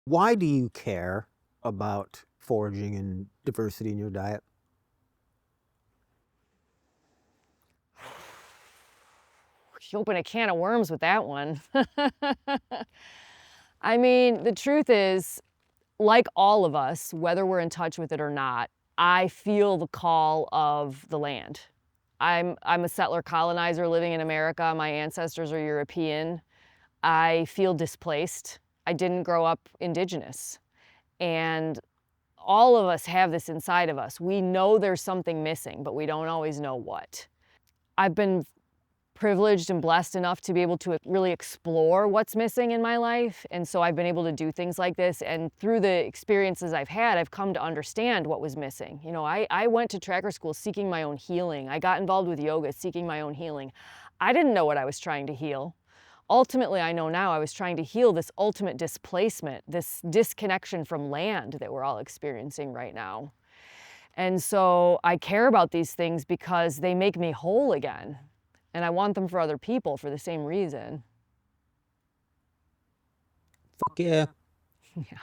Why do you care about foraging and diversity in your diet? You open a can of worms with that one. I mean, the truth is, like all of us, whether we're in touch with it or not, I feel the call of the land. I'm a settler colonizer living in America. My ancestors are European. I feel displaced. I didn't grow up indigenous. And all of us have this inside of us. We know there's something missing, but we don't always know what. I've been privileged and blessed enough to be able to really explore what's missing in my life. And so I've been able to do things like this. And through the experiences I've had, I've come to understand what was missing. You know, I went to tracker school seeking my own healing. I got involved with yoga seeking my own healing. I didn't know what I was trying to heal. Ultimately, I know now I was trying to heal this ultimate displacement, this disconnection from land that we're all experiencing right now. And so I care about these things because they make me whole again. And I want them for other people for the same reason. Fuck yeah. Yeah.